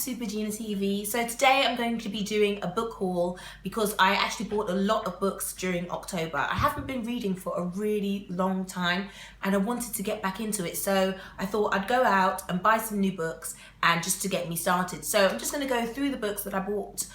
SupaGina TV. So today I'm going to be doing a book haul because I actually bought a lot of books during October. I haven't been reading for a really long time and I wanted to get back into it. So I thought I'd go out and buy some new books and just to get me started. So I'm just going to go through the books that I bought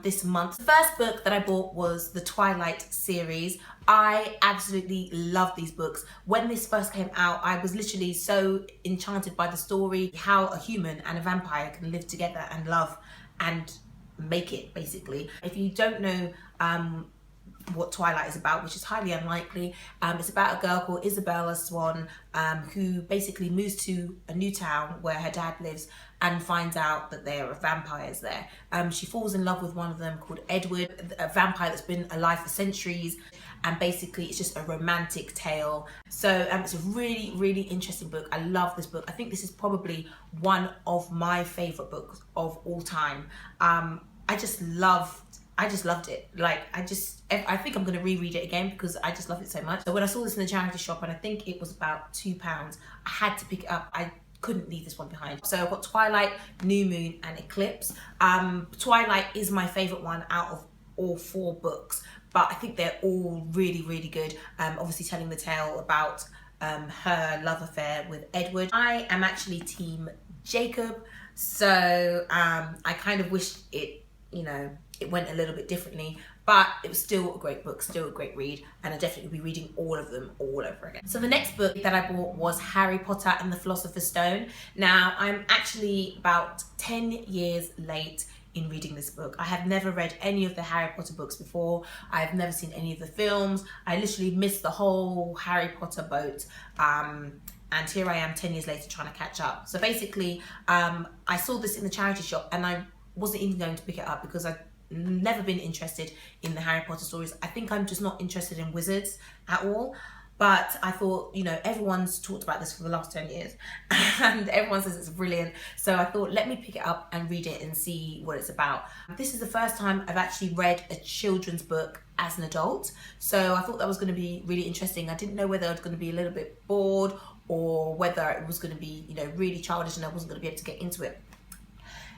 this month. The first book that I bought was the Twilight series. I absolutely love these books. When this first came out, I was literally so enchanted by the story, how a human and a vampire can live together and love and make it, basically. If you don't know what Twilight is about, which is highly unlikely, it's about a girl called Isabella Swan who basically moves to a new town where her dad lives and finds out that there are vampires there. She falls in love with one of them called Edward, a vampire that's been alive for centuries, and basically it's just a romantic tale. So it's a really, really interesting book. I love this book. I think this is probably one of my favorite books of all time. I just loved it. Like, I think I'm going to reread it again because I just love it so much. So when I saw this in the charity shop, and I think it was about £2, I had to pick it up. I couldn't leave this one behind. So I've got Twilight, New Moon and Eclipse. Twilight is my favorite one out of all 4 books, but I think they're all really, really good. Obviously telling the tale about her love affair with Edward. I am actually team Jacob, so I kind of wish it, it went a little bit differently, but it was still a great book, still a great read, and I'll definitely be reading all of them all over again. So the next book that I bought was Harry Potter and the Philosopher's Stone. Now, I'm actually about 10 years late in reading this book. I have never read any of the Harry Potter books before. I've never seen any of the films. I literally missed the whole Harry Potter boat. And here I am 10 years later trying to catch up. So basically, I saw this in the charity shop and I wasn't even going to pick it up because I've never been interested in the Harry Potter stories. I think I'm just not interested in wizards at all. But I thought, everyone's talked about this for the last 10 years and everyone says it's brilliant. So I thought, let me pick it up and read it and see what it's about. This is the first time I've actually read a children's book as an adult. So I thought that was going to be really interesting. I didn't know whether I was going to be a little bit bored or whether it was going to be, really childish and I wasn't going to be able to get into it.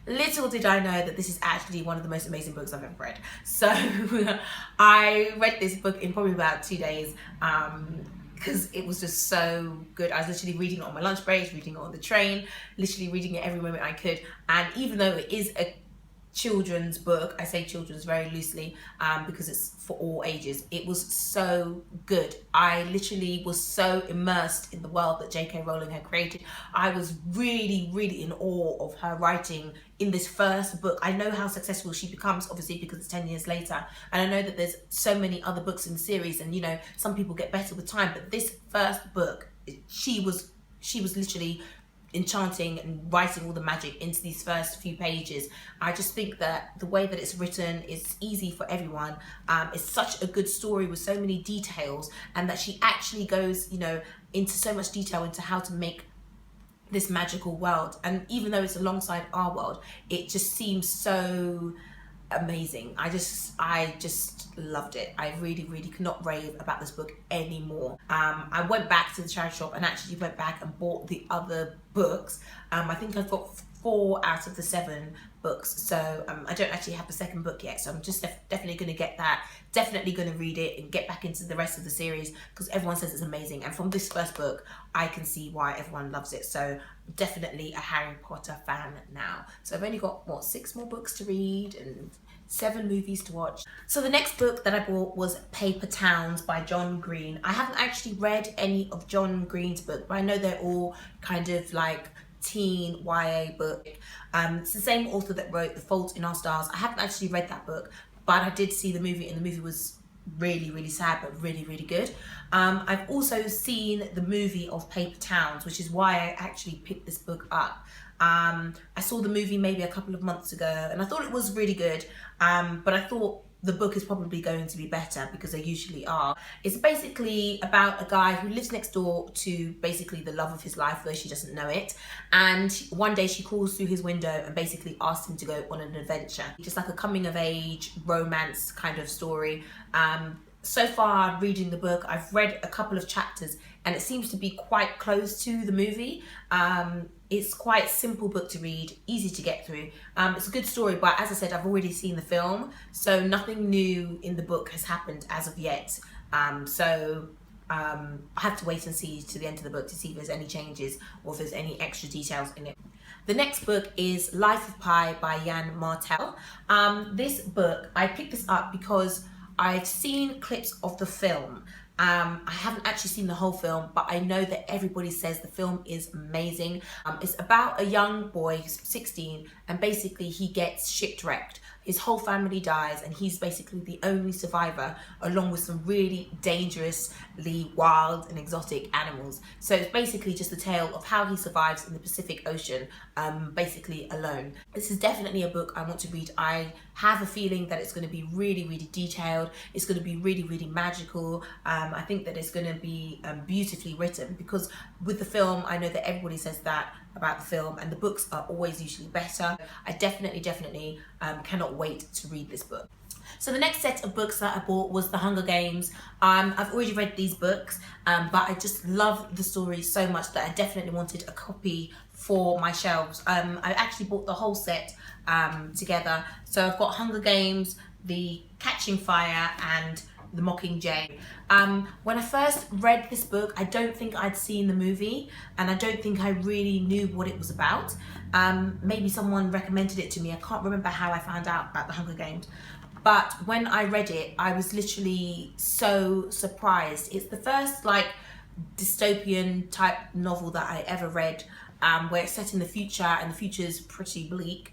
Little did I know that this is actually one of the most amazing books I've ever read. So I read this book in probably about 2 days because it was just so good. I was literally reading it on my lunch breaks, reading it on the train, literally reading it every moment I could. And even though it is a children's book, I say children's very loosely because it's for all ages, it was so good. I literally was so immersed in the world that J.K. Rowling had created. I was really, really in awe of her writing in this first book. I know how successful she becomes, obviously, because it's 10 years later. And I know that there's so many other books in the series and, some people get better with time. But this first book, she was literally enchanting and writing all the magic into these first few pages. I just think that the way that it's written is easy for everyone. It's such a good story with so many details, and that she actually goes, into so much detail into how to make this magical world. And even though it's alongside our world, it just seems so amazing. I just loved it. I really, really could not rave about this book anymore. I went back to the charity shop and actually went back and bought the other books. I think I've got 4 out of the 7 books, so I don't actually have the second book yet, so I'm just definitely going to get that, definitely going to read it and get back into the rest of the series because everyone says it's amazing, and from this first book I can see why everyone loves it. So definitely a Harry Potter fan now. So I've only got 6 more books to read and 7 movies to watch. So the next book that I bought was Paper Towns by John Green. I haven't actually read any of John Green's book, but I know they're all kind of like teen YA book. It's the same author that wrote The Fault in Our Stars. I haven't actually read that book, but I did see the movie, and the movie was really, really sad, but really, really good. I've also seen the movie of Paper Towns, which is why I actually picked this book up. I saw the movie maybe a couple of months ago and I thought it was really good, but I thought the book is probably going to be better because they usually are. It's basically about a guy who lives next door to basically the love of his life, though she doesn't know it. And one day she calls through his window and basically asks him to go on an adventure. Just like a coming of age romance kind of story. so far reading the book, I've read a couple of chapters and it seems to be quite close to the movie. It's quite a simple book to read, easy to get through. It's a good story, but as I said, I've already seen the film, so nothing new in the book has happened as of yet. I have to wait and see to the end of the book to see if there's any changes or if there's any extra details in it. The next book is Life of Pi by Jan Martel. This book, I picked this up because I've seen clips of the film. I haven't actually seen the whole film, but I know that everybody says the film is amazing. It's about a young boy who's 16 and basically he gets shipwrecked. His whole family dies and he's basically the only survivor, along with some really dangerously wild and exotic animals. So it's basically just a tale of how he survives in the Pacific Ocean, basically alone. This is definitely a book I want to read. I have a feeling that it's going to be really, really detailed. It's going to be really, really magical. I think that it's going to be beautifully written, because with the film, I know that everybody says that about the film, and the books are always usually better. I definitely cannot wait to read this book. So the next set of books that I bought was The Hunger Games. I've already read these books, but I just love the story so much that I definitely wanted a copy for my shelves. I actually bought the whole set together. So I've got Hunger Games, The Catching Fire, and The Mockingjay. When I first read this book, I don't think I'd seen the movie, and I don't think I really knew what it was about. Maybe someone recommended it to me. I can't remember how I found out about The Hunger Games. But when I read it, I was literally so surprised. It's the first like dystopian type novel that I ever read, where it's set in the future and the future is pretty bleak.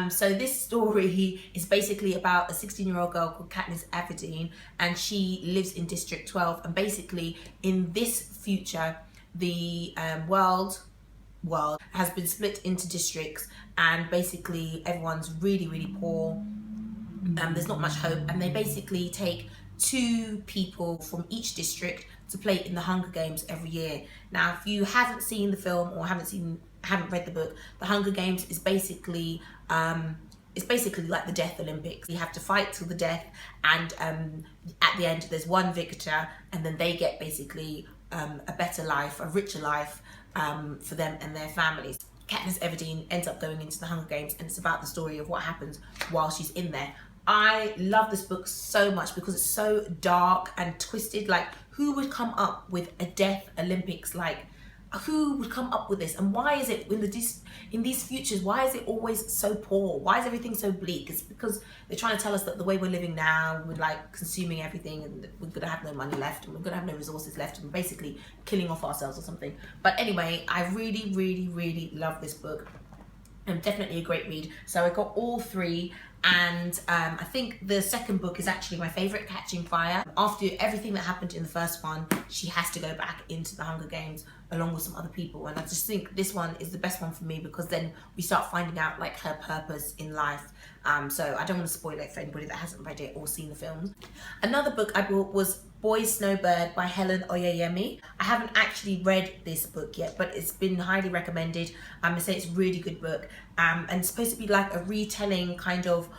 So this story is basically about a 16-year-old girl called Katniss Everdeen, and she lives in District 12. And basically in this future, the world has been split into districts, and basically everyone's really, really poor. There's not much hope, and they basically take 2 people from each district to play in the Hunger Games every year. Now, if you haven't seen the film or haven't read the book, the Hunger Games is basically like the Death Olympics. You have to fight till the death, and at the end there's one victor, and then they get basically a better life, a richer life for them and their families. Katniss Everdeen ends up going into the Hunger Games, and it's about the story of what happens while she's in there. I love this book so much because it's so dark and twisted. Like, who would come up with a Death Olympics? Like, who would come up with this? And why is it in these futures, why is it always so poor? Why is everything so bleak? It's because they're trying to tell us that the way we're living now, we're like consuming everything, and we're gonna have no money left, and we're gonna have no resources left, and basically killing off ourselves or something. But anyway, I really, really, really love this book. Definitely a great read. So I got all 3, and I think the second book is actually my favourite, Catching Fire. After everything that happened in the first one, she has to go back into the Hunger Games along with some other people, and I just think this one is the best one for me, because then we start finding out like her purpose in life. So I don't want to spoil it for anybody that hasn't read it or seen the films. Another book I bought was Boy Snowbird by Helen Oyeyemi. I haven't actually read this book yet, but it's been highly recommended. I say it's a really good book, and it's supposed to be like a retelling kind of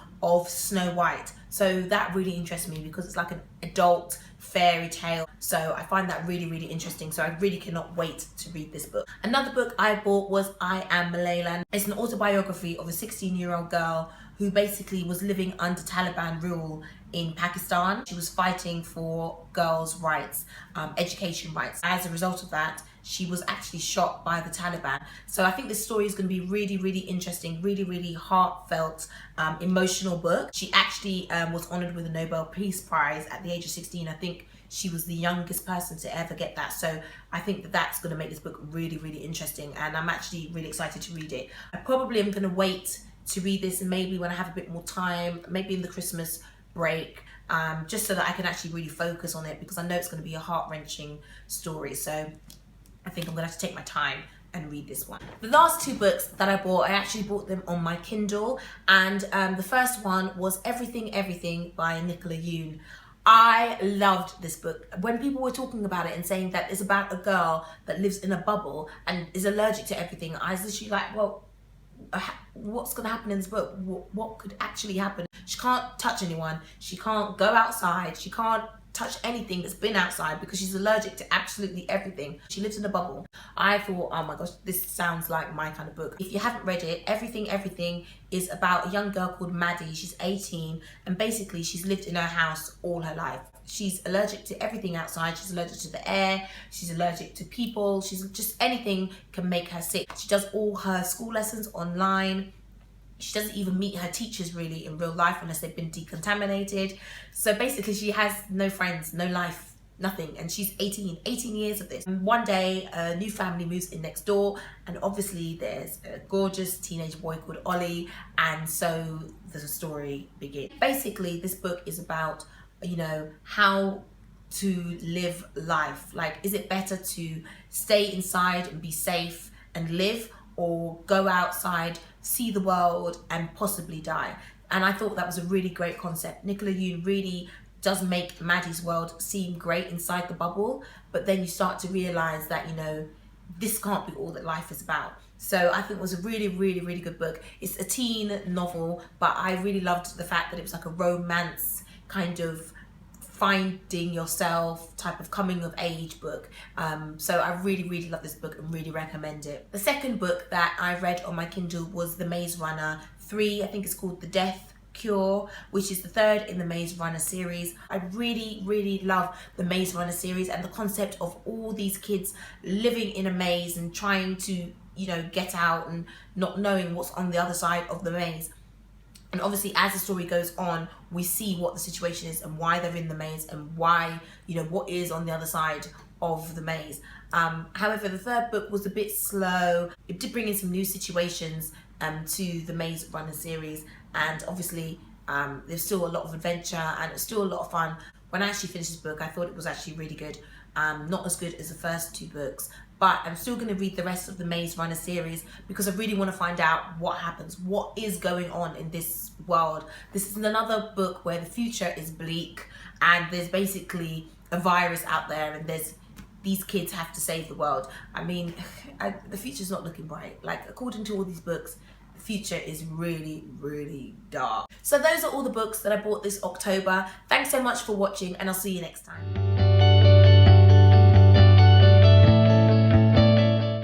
Snow White. So that really interests me because it's like an adult fairy tale. So I find that really, really interesting. So I really cannot wait to read this book. Another book I bought was I Am Malala. It's an autobiography of a 16-year-old girl who basically was living under Taliban rule in Pakistan. She was fighting for girls' rights, education rights. As a result of that, she was actually shot by the Taliban. So I think this story is going to be really, really interesting, really, really heartfelt, emotional book. She actually was honoured with a Nobel Peace Prize at the age of 16. I think she was the youngest person to ever get that. So I think that that's going to make this book really, really interesting, and I'm actually really excited to read it. I probably am going to wait to read this, and maybe when I have a bit more time, maybe in the Christmas break, just so that I can actually really focus on it, because I know it's going to be a heart-wrenching story. So I think I'm going to have to take my time and read this one. The last 2 books that I bought, I actually bought them on my Kindle, and the first one was Everything Everything by Nicola Yoon. I loved this book. When people were talking about it and saying that it's about a girl that lives in a bubble and is allergic to everything, I was literally like, well, what's going to happen in this book? What could actually happen? She can't touch anyone. She can't go outside. She can't touch anything that's been outside because she's allergic to absolutely everything. She lives in a bubble. I thought, oh my gosh, this sounds like my kind of book. If you haven't read it, Everything is about a young girl called Maddie. She's 18 and basically she's lived in her house all her life. She's allergic to everything outside. She's allergic to the air. She's allergic to people. She's just anything can make her sick. She does all her school lessons online. She doesn't even meet her teachers really in real life unless they've been decontaminated. So basically she has no friends, no life, nothing. And she's 18 years of this. And one day a new family moves in next door and obviously there's a gorgeous teenage boy called Ollie, and so the story begins. Basically this book is about, you know, how to live life. Like, is it better to stay inside and be safe and live, or go outside, see the world and possibly die? And I thought that was a really great concept. Nicola Yoon really does make Maddie's world seem great inside the bubble, but then you start to realize that, you know, this can't be all that life is about. So I think it was a really, really, really good book. It's a teen novel, but I really loved the fact that it was like a romance kind of finding yourself type of coming of age book. So I really, really love this book and really recommend it. The second book that I read on my Kindle was The Maze Runner 3. I think it's called The Death Cure, which is the third in the Maze Runner series. I really, really love the Maze Runner series and the concept of all these kids living in a maze and trying to, you know, get out and not knowing what's on the other side of the maze. And obviously as the story goes on, we see what the situation is and why they're in the maze and why, you know, what is on the other side of the maze. However, the third book was a bit slow. It did bring in some new situations to the Maze Runner series, and obviously there's still a lot of adventure and it's still a lot of fun. When I actually finished this book, I thought it was actually really good. Not as good as the first two books, but I'm still going to read the rest of the Maze Runner series because I really want to find out what happens, what is going on in this world. This is another book where the future is bleak and there's basically a virus out there and these kids have to save the world. I mean, the future's not looking bright. Like, according to all these books, the future is really, really dark. So those are all the books that I bought this October. Thanks so much for watching and I'll see you next time.